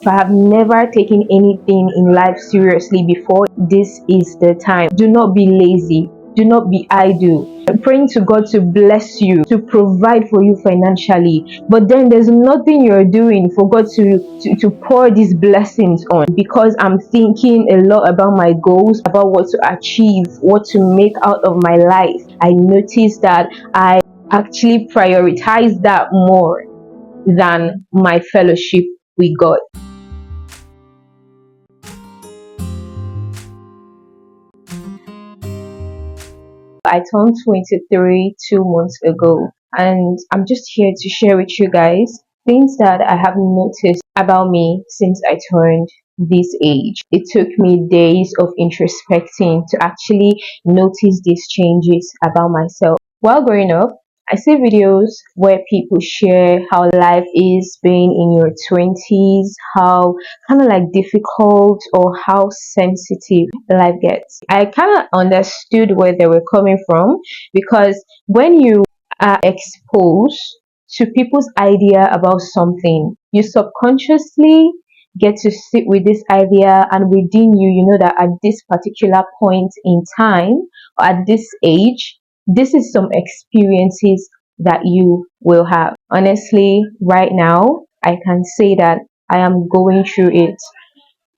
If I have never taken anything in life seriously before, this is the time. Do not be lazy. Do not be idle. I'm praying to God to bless you, to provide for you financially. But then there's nothing you're doing for God to pour these blessings on, because I'm thinking a lot about my goals, about what to achieve, what to make out of my life. I noticed that I actually prioritize that more than my fellowship with God. I turned 23 2 months ago, and I'm just here to share with you guys things that I have noticed about me since I turned this age. It took me days of introspecting to actually notice these changes about myself. While growing up, I see videos where people share how life is being in your 20s, how kind of like difficult or how sensitive life gets. I kind of understood where they were coming from, because when you are exposed to people's idea about something, you subconsciously get to sit with this idea, and within you, you know that at this particular point in time, or at this age, this is some experiences that you will have. Honestly, right now, I can say that I am going through it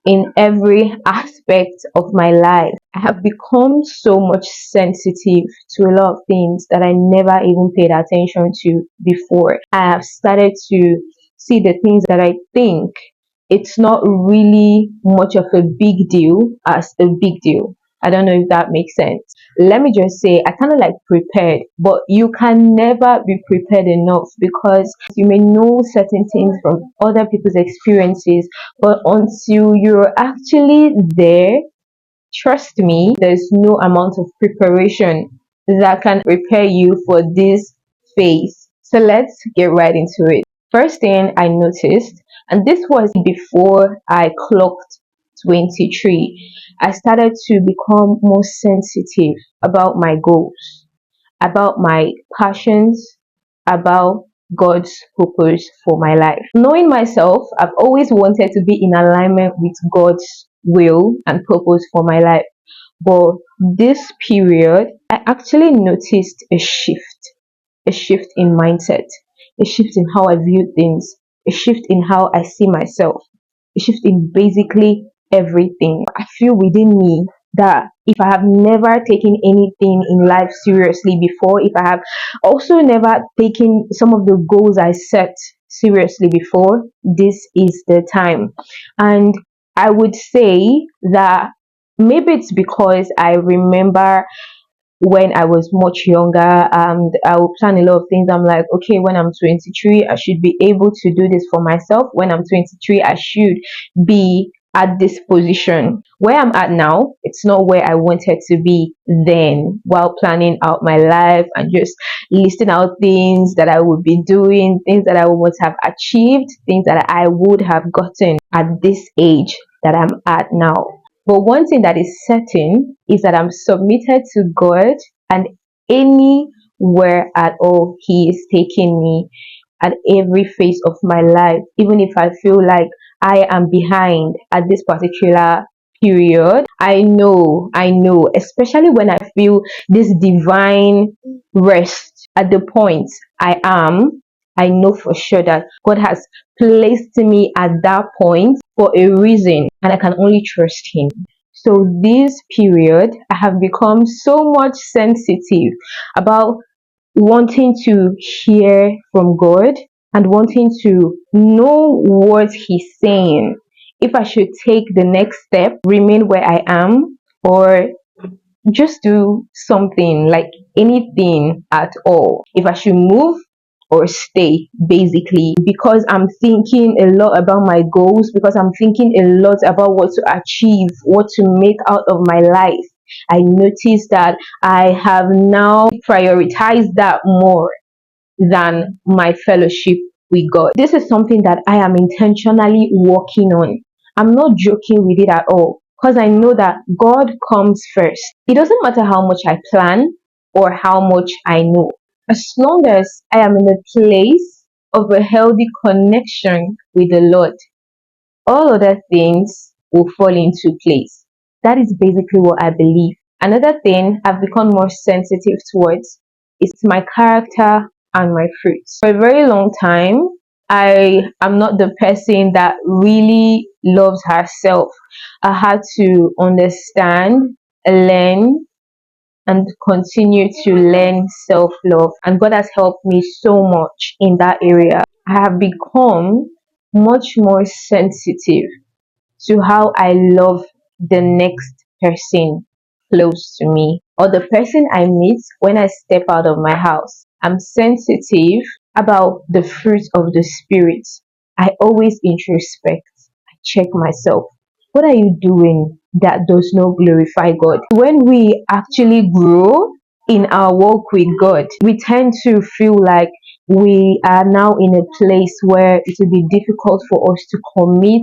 in every aspect of my life. I have become so much sensitive to a lot of things that I never even paid attention to before. I have started to see the things that I think it's not really much of a big deal as a big deal. I don't know if that makes sense. Let me just say, I kind of like prepared, but you can never be prepared enough, because you may know certain things from other people's experiences, but until you're actually there, trust me, there's no amount of preparation that can prepare you for this phase. So let's get right into it. First thing I noticed, and this was before I clocked 23, I started to become more sensitive about my goals, about my passions, about God's purpose for my life. Knowing myself, I've always wanted to be in alignment with God's will and purpose for my life. But this period, I actually noticed a shift in mindset, a shift in how I view things, a shift in how I see myself, a shift in basically everything. I feel within me that if I have never taken anything in life seriously before, if I have also never taken some of the goals I set seriously before, this is the time. And I would say that maybe it's because I remember when I was much younger, and I would plan a lot of things. I'm like, okay, when I'm 23, I should be able to do this for myself. When I'm 23, I should be at this position. Where I'm at now, it's not where I wanted to be then, while planning out my life and just listing out things that I would be doing, things that I would have achieved, things that I would have gotten at this age that I'm at now. But one thing that is certain is that I'm submitted to God, and anywhere at all He is taking me, at every phase of my life, even if I feel like I am behind at this particular period, I know, especially when I feel this divine rest at the point I am, I know for sure that God has placed me at that point for a reason, and I can only trust Him. So, this period, I have become so much sensitive about wanting to hear from God and wanting to know what He's saying. If I should take the next step, remain where I am, or just do something, like anything at all. If I should move or stay, basically, because I'm thinking a lot about my goals, because I'm thinking a lot about what to achieve, what to make out of my life. I noticed that I have now prioritized that more than my fellowship with God. This is something that I am intentionally working on. I'm not joking with it at all, because I know that God comes first. It doesn't matter how much I plan or how much I know, as long as I am in a place of a healthy connection with the Lord. all other things will fall into place. That is basically what I believe. Another thing I've become more sensitive towards is my character and my fruits. For a very long time, I am not the person that really loves herself. I had to understand, learn, and continue to learn self love. And God has helped me so much in that area. I have become much more sensitive to how I love the next person close to me or the person I meet when I step out of my house. I'm sensitive about the fruit of the Spirit. I always introspect, I check myself. What are you doing that does not glorify God? When we actually grow in our walk with God, we tend to feel like we are now in a place where it will be difficult for us to commit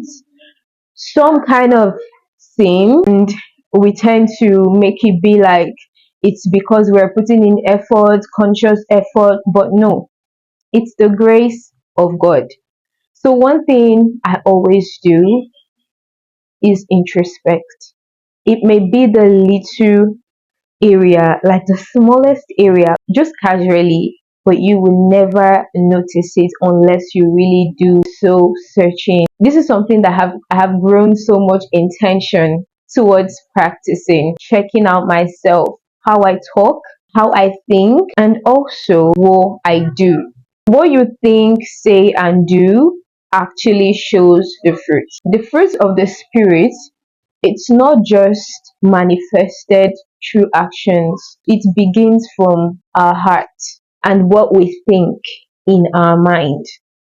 some kind of sin, and we tend to make it be like it's because we're putting in effort, conscious effort, but no, it's the grace of God. So one thing I always do is introspect. It may be the little area, like the smallest area, just casually, but you will never notice it unless you really do so searching. This is something that I have grown so much intention towards practicing, checking out myself, how I talk, how I think, and also what I do. What you think, say, and do actually shows the fruit. The fruit of the Spirit, it's not just manifested through actions. It begins from our heart and what we think in our mind.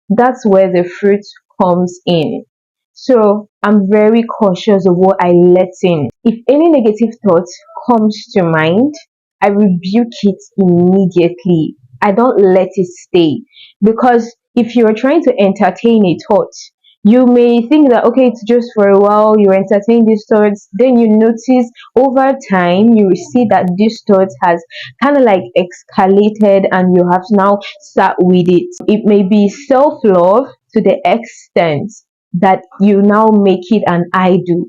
That's where the fruit comes in. So I'm very cautious of what I let in. If any negative thought comes to mind, I rebuke it immediately. I don't let it stay. Because if you're trying to entertain a thought, you may think that okay, it's just for a while, you entertain these thoughts, then you notice over time you will see that this thought has kind of like escalated and you have now sat with it. It may be self-love to the extent that you now make it an idol.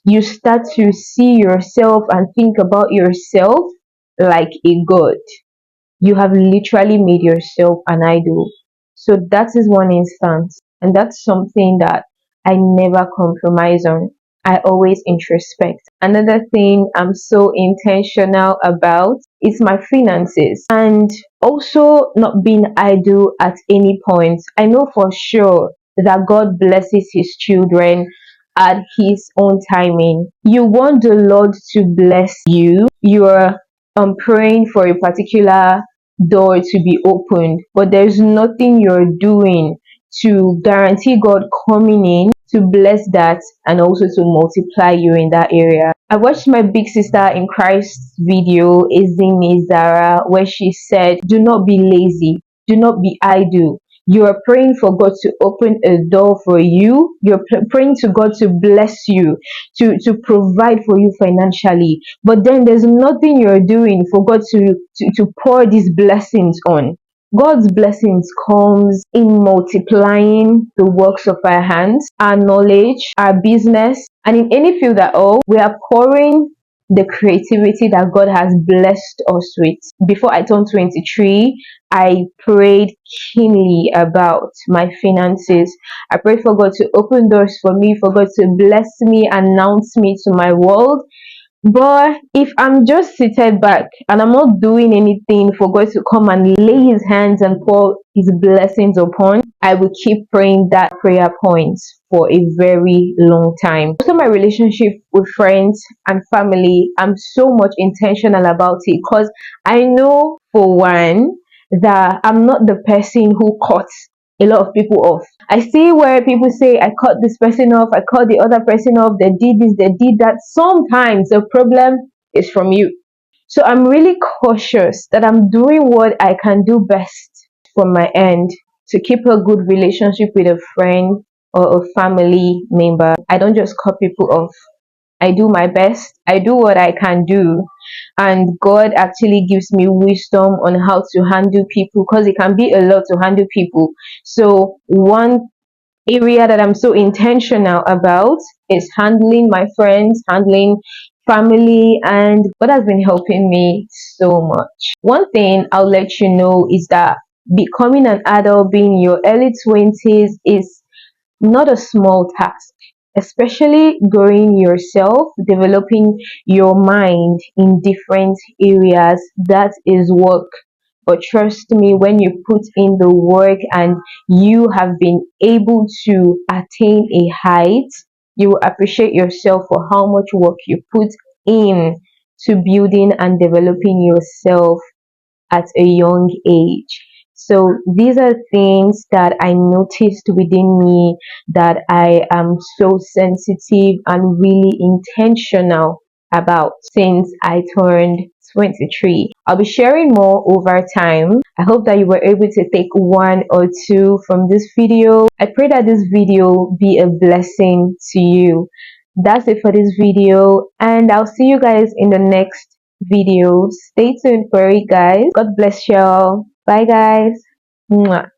You start to see yourself and think about yourself like a god. You have literally made yourself an idol. So that is one instance, and that's something that I never compromise on. I always introspect. Another thing I'm so intentional about is my finances and also not being idle at any point. I know for sure that God blesses His children at His own timing. You want the Lord to bless you. You're praying for a particular door to be opened, but there's nothing you're doing to guarantee God coming in to bless that and also to multiply you in that area. I watched my big sister in Christ video, Ezine Zara, where she said, do not be lazy, do not be idle. You are praying for God to open a door for you. You're praying to God to bless you, to provide for you financially. But then there's nothing you're doing for God to pour these blessings on. God's blessings comes in multiplying the works of our hands, our knowledge, our business, and in any field at all, we are pouring the creativity that God has blessed us with. Before I turned 23, I prayed keenly about my finances. I prayed for God to open doors for me, for God to bless me, announce me to my world. But if I'm just seated back and I'm not doing anything for God to come and lay His hands and pour His blessings upon, I will keep praying that prayer point for a very long time. Also, my relationship with friends and family, I'm so much intentional about it because I know for one that I'm not the person who cuts a lot of people off. I see where people say, I cut this person off, I cut the other person off, they did this, they did that. Sometimes the problem is from you. So I'm really cautious that I'm doing what I can do best from my end to keep a good relationship with a friend or a family member. I don't just cut people off. I do my best. I do what I can do. And God actually gives me wisdom on how to handle people because it can be a lot to handle people. So one area that I'm so intentional about is handling my friends, handling family, and what has been helping me so much. One thing I'll let you know is that becoming an adult, being in your early 20s, is not a small task, especially growing yourself, developing your mind in different areas. That is work. But trust me, when you put in the work and you have been able to attain a height, you will appreciate yourself for how much work you put in to building and developing yourself at a young age. So these are things that I noticed within me, that I am so sensitive and really intentional about since I turned 23. I'll be sharing more over time. I hope that you were able to take one or two from this video. I pray that this video be a blessing to you. That's it for this video, and I'll see you guys in the next video. Stay tuned for it, guys. God bless y'all. Bye, guys. Mwah.